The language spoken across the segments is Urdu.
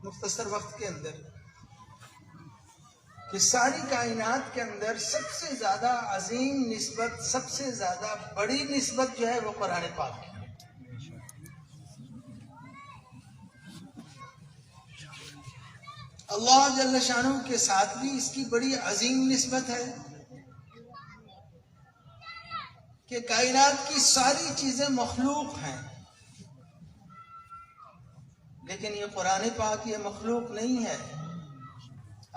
مختصر وقت کے اندر کہ ساری کائنات کے اندر سب سے زیادہ عظیم نسبت، سب سے زیادہ بڑی نسبت جو ہے وہ قرآن پاک کی. اللہ جل شانہ کے ساتھ بھی اس کی بڑی عظیم نسبت ہے کہ کائنات کی ساری چیزیں مخلوق ہیں، لیکن یہ قرآن پاک یہ مخلوق نہیں ہے،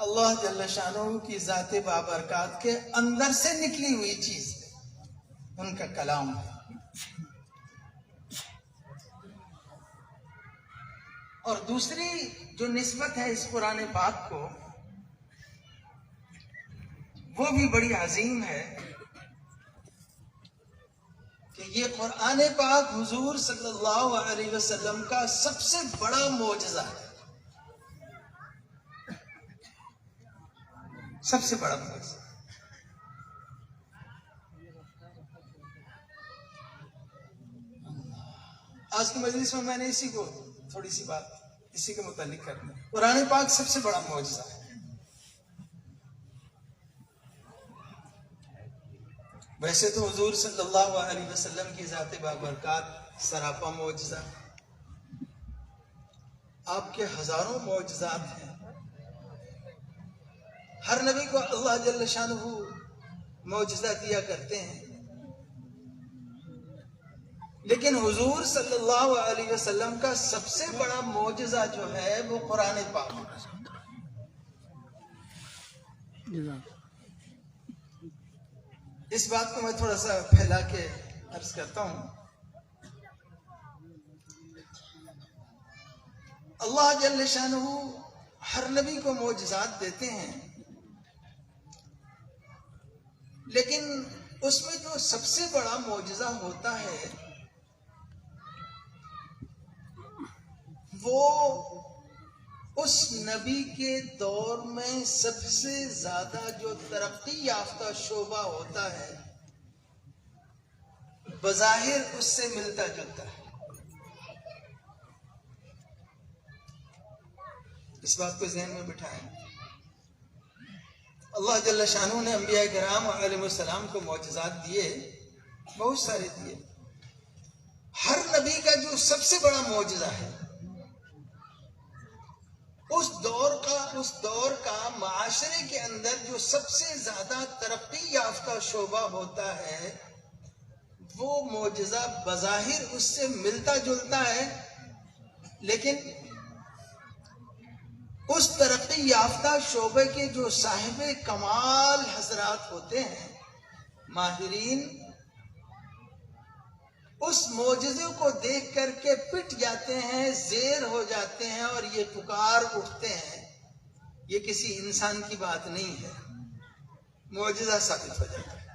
اللہ جل شانہ کی ذات بابرکات کے اندر سے نکلی ہوئی چیز ہے، ان کا کلام ہے. اور دوسری جو نسبت ہے اس قرآن پاک کو، وہ بھی بڑی عظیم ہے کہ یہ قرآن پاک حضور صلی اللہ علیہ وسلم کا سب سے بڑا معجزہ ہے، سب سے بڑا معجزہ. آج کی مجلس میں میں نے اسی کو تھوڑی سی بات اسی کے متعلق کرنا. قرآن پاک سب سے بڑا معجزہ ہے. ویسے تو حضور صلی اللہ علیہ وسلم کی ذات بابرکات سراپا معجزہ، آپ کے ہزاروں معجزات ہیں. ہر نبی کو اللہ جل شانہ معجزہ دیا کرتے ہیں، لیکن حضور صلی اللہ علیہ وسلم کا سب سے بڑا معجزہ جو ہے وہ قرآن پاک ہے. اس بات کو میں تھوڑا سا پھیلا کے عرض کرتا ہوں. اللہ جل شانہ ہر نبی کو معجزات دیتے ہیں، لیکن اس میں جو سب سے بڑا معجزہ ہوتا ہے وہ اس نبی کے دور میں سب سے زیادہ جو ترقی یافتہ شعبہ ہوتا ہے، بظاہر اس سے ملتا جلتا ہے. اس بات کو ذہن میں بٹھائیں. اللہ جل شانہ نے انبیاء کرام علیہ السلام کو معجزات دیے، بہت سارے دیے. ہر نبی کا جو سب سے بڑا معجزہ ہے، اس دور کا معاشرے کے اندر جو سب سے زیادہ ترقی یافتہ شعبہ ہوتا ہے، وہ معجزہ بظاہر اس سے ملتا جلتا ہے، لیکن اس ترقی یافتہ شعبے کے جو صاحب کمال حضرات ہوتے ہیں، ماہرین، اس معجزے کو دیکھ کر کے پٹ جاتے ہیں، زیر ہو جاتے ہیں اور یہ پکار اٹھتے ہیں یہ کسی انسان کی بات نہیں ہے، معجزہ ثابت ہو جاتا ہے.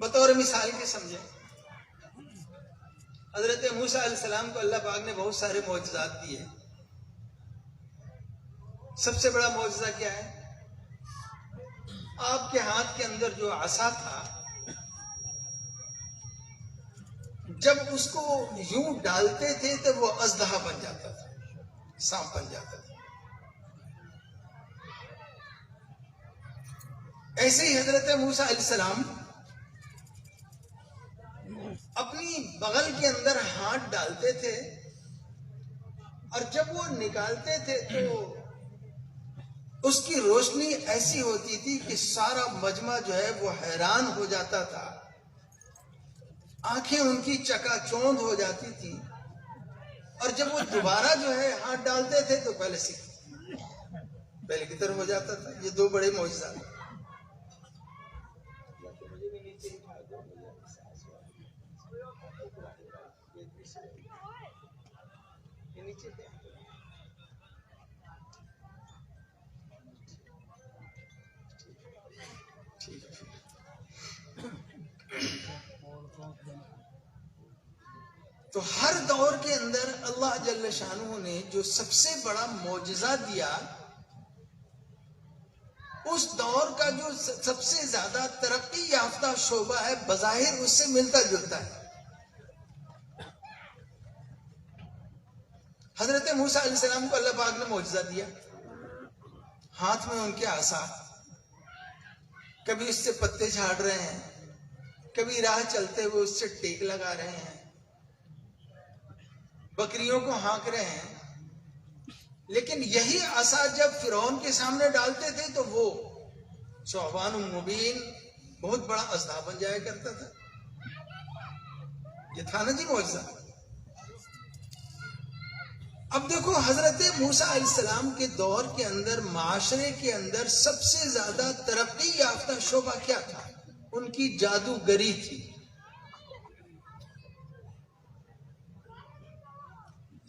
بطور مثال کے سمجھیں، حضرت موسیٰ علیہ السلام کو اللہ پاک نے بہت سارے معجزات دیے. سب سے بڑا معجزہ کیا ہے؟ آپ کے ہاتھ کے اندر جو عصا تھا، جب اس کو یوں ڈالتے تھے تو وہ اژدہا بن جاتا تھا، سانپ بن جاتا تھا. ایسے ہی حضرت موسیٰ علیہ السلام اپنی بغل کے اندر ہاتھ ڈالتے تھے اور جب وہ نکالتے تھے تو اس کی روشنی ایسی ہوتی تھی کہ سارا مجمع جو ہے وہ حیران ہو جاتا تھا، آنکھیں ان کی چکا چوند ہو جاتی تھی. اور جب وہ دوبارہ جو ہے ہاتھ ڈالتے تھے تو پہلے کی طرح ہو جاتا تھا. یہ دو بڑے معجزات. تو ہر دور کے اندر اللہ جل شانہ نے جو سب سے بڑا معجزہ دیا، اس دور کا جو سب سے زیادہ ترقی یافتہ شعبہ ہے، بظاہر اس سے ملتا جلتا ہے. حضرت موسیٰ علیہ السلام کو اللہ پاک نے معجزہ دیا، ہاتھ میں ان کے عصا، کبھی اس سے پتے جھاڑ رہے ہیں، کبھی راہ چلتے ہوئے اس سے ٹیک لگا رہے ہیں، بکریوں کو ہانک رہے ہیں. لیکن یہی عصا جب فرعون کے سامنے ڈالتے تھے تو وہ ثعبان مبین بہت بڑا اژدہا بن جایا کرتا تھا. یہ تھا نا جی معجزہ. اب دیکھو حضرت موسیٰ علیہ السلام کے دور کے اندر معاشرے کے اندر سب سے زیادہ ترقی یافتہ شعبہ کیا تھا؟ ان کی جادوگری تھی.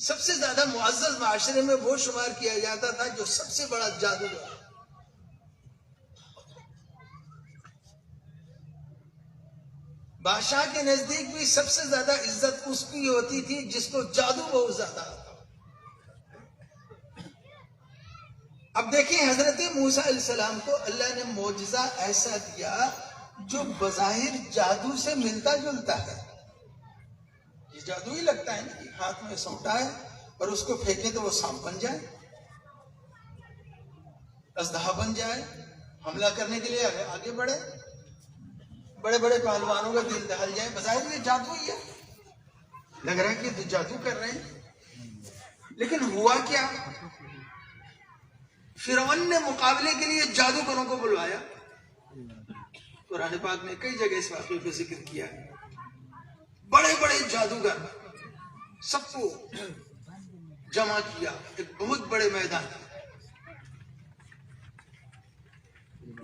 سب سے زیادہ معزز معاشرے میں وہ شمار کیا جاتا تھا جو سب سے بڑا جادوگر. بادشاہ کے نزدیک بھی سب سے زیادہ عزت اس کی ہوتی تھی جس کو جادو بہت زیادہ آتا. اب دیکھیں حضرت موسیٰ علیہ السلام کو اللہ نے معجزہ ایسا دیا جو بظاہر جادو سے ملتا جلتا ہے. یہ جادو ہی لگتا ہے نا، ہاتھ میں سونٹا ہے اور اس کو پھینکے تو وہ سانپ بن جائے، اژدہا بن جائے، حملہ کرنے کے لیے آگے بڑھے، بڑے بڑے پہلوانوں کا دل دہل جائے. بظاہر یہ جادو ہی ہے، لگ رہا ہے کہ جادو کر رہے ہیں. لیکن ہوا کیا؟ فرعون نے مقابلے کے لیے جادوگروں کو بلوایا. قرآن پاک نے کئی جگہ اس واقعے کو ذکر کیا. بڑے بڑے جادوگر سب کو جمع کیا ایک بہت بڑے میدان.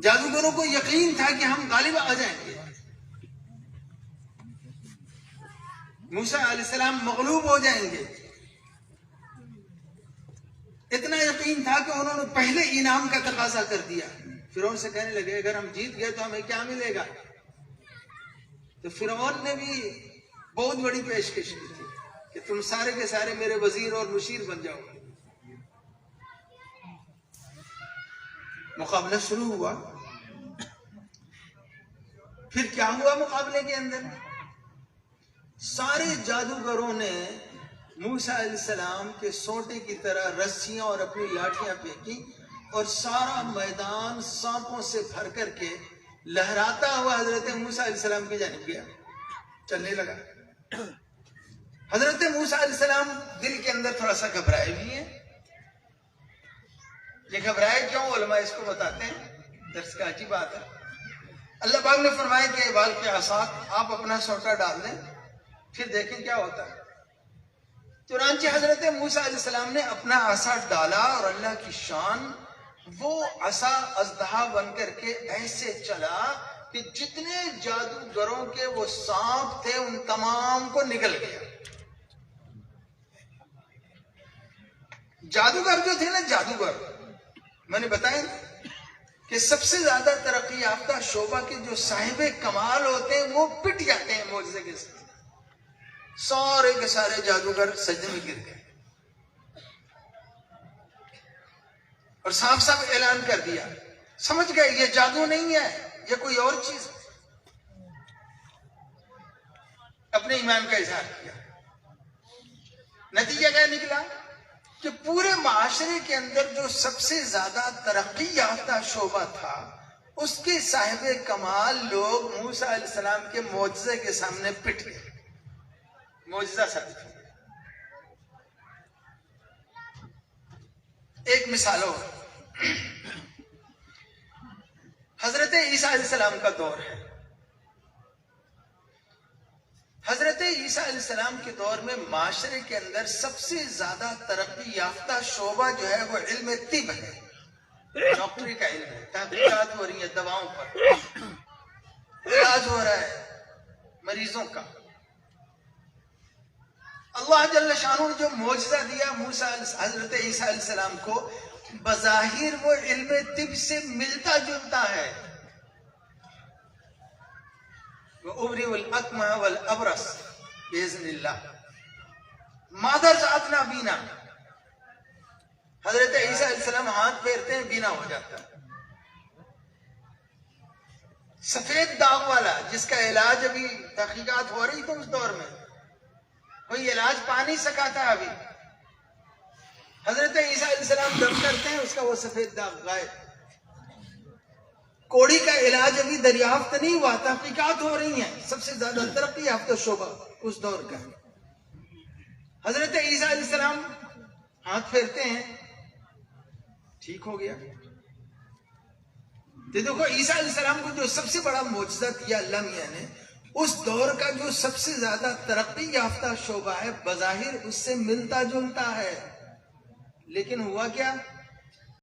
جادوگروں کو یقین تھا کہ ہم غالب آ جائیں گے. موسیٰ علیہ السلام مغلوب ہو جائیں گے. اتنا یقین تھا کہ انہوں نے پہلے انعام کا تقاضا کر دیا. فرعون سے کہنے لگے اگر ہم جیت گئے تو ہمیں کیا ملے گا؟ تو فرعون نے بھی بہت بڑی پیشکش کی تھی کہ تم سارے کے سارے میرے وزیر اور مشیر بن جاؤ. مقابلہ شروع ہوا. پھر کیا ہوا مقابلے کے اندر؟ سارے جادوگروں نے موسیٰ علیہ السلام کے سونٹے کی طرح رسیاں اور اپنی لاٹھیاں پھینکی اور سارا میدان سانپوں سے بھر کر کے لہراتا ہوا حضرت موسیٰ علیہ السلام کی جانب گیا، چلنے لگا. حضرت موسیٰ علیہ السلام دل کے اندر تھوڑا سا گھبرائے بھی ہیں. یہ گھبرائے کیوں؟ علماء اس کو بتاتے ہیں، درس کا عجیب بات ہے. اللہ پاک نے فرمایا کہ بال کے عصات آپ اپنا سونٹا ڈال دیں پھر دیکھیں کیا ہوتا ہے. چنانچہ حضرت موسیٰ علیہ السلام نے اپنا عصا ڈالا اور اللہ کی شان وہ عصا اژدہا بن کر کے ایسے چلا کہ جتنے جادوگروں کے وہ سانپ تھے ان تمام کو نگل گیا. جادوگر جو تھے نا، جادوگر میں نے بتایا کہ سب سے زیادہ ترقی یافتہ شعبہ کے جو صاحب کمال ہوتے ہیں وہ پٹ جاتے ہیں معجزے کے ساتھ. سارے کے سارے جادوگر سجدے میں گر گئے اور صاف صاف اعلان کر دیا، سمجھ گئے یہ جادو نہیں ہے، یہ کوئی اور چیز. اپنے ایمان کا اظہار کیا. نتیجہ کیا نکلا کہ پورے معاشرے کے اندر جو سب سے زیادہ ترقی یافتہ شعبہ تھا اس کے صاحب کمال لوگ موسیٰ علیہ السلام کے معجزے کے سامنے پٹ گئے. معجزہ ثابت ہو گیا. ایک مثال اور، حضرت عیسیٰ علیہ السلام کا دور ہے. حضرت عیسیٰ علیہ السلام کے دور میں معاشرے کے اندر سب سے زیادہ ترقی یافتہ شعبہ جو ہے وہ علم طب ہے. ڈاکٹری کا علم ہے. تحقیقات ہو رہی ہیں دواؤں پر، علاج ہو رہا ہے مریضوں کا. اللہ جل شانہ نے جو معجزہ دیا حضرت عیسیٰ علیہ السلام کو، بظاہر وہ علم طب سے ملتا جلتا ہے. وَأُبْرِئُ الْأَكْمَحَ وَالْأَبْرَصَ بِإِذْنِ اللَّهِ مَاذَا زَعَتْنَا بِنَا. حضرت عیسیٰ علیہ السلام ہاتھ پھیرتے ہیں بینا ہو جاتا ہے. سفید داغ والا جس کا علاج ابھی تحقیقات ہو رہی تھی اس دور میں، کوئی علاج پا نہیں سکا تھا ابھی، حضرت عیسیٰ علیہ السلام دم کرتے ہیں، اس کا وہ سفید داغ غائب. کوڑی کا علاج ابھی دریافت نہیں ہوا، تحقیقات ہو رہی ہیں. سب سے زیادہ ترقی یافتہ شعبہ اس دور کا ہے. حضرت عیسیٰ علیہ السلام ہاتھ پھیرتے ہیں، ٹھیک ہو گیا. تو دیکھو عیسیٰ علیہ السلام کو جو سب سے بڑا معجزہ دیا اللہ میاں نے، اس دور کا جو سب سے زیادہ ترقی یافتہ شعبہ ہے، بظاہر اس سے ملتا جلتا ہے، لیکن ہوا کیا؟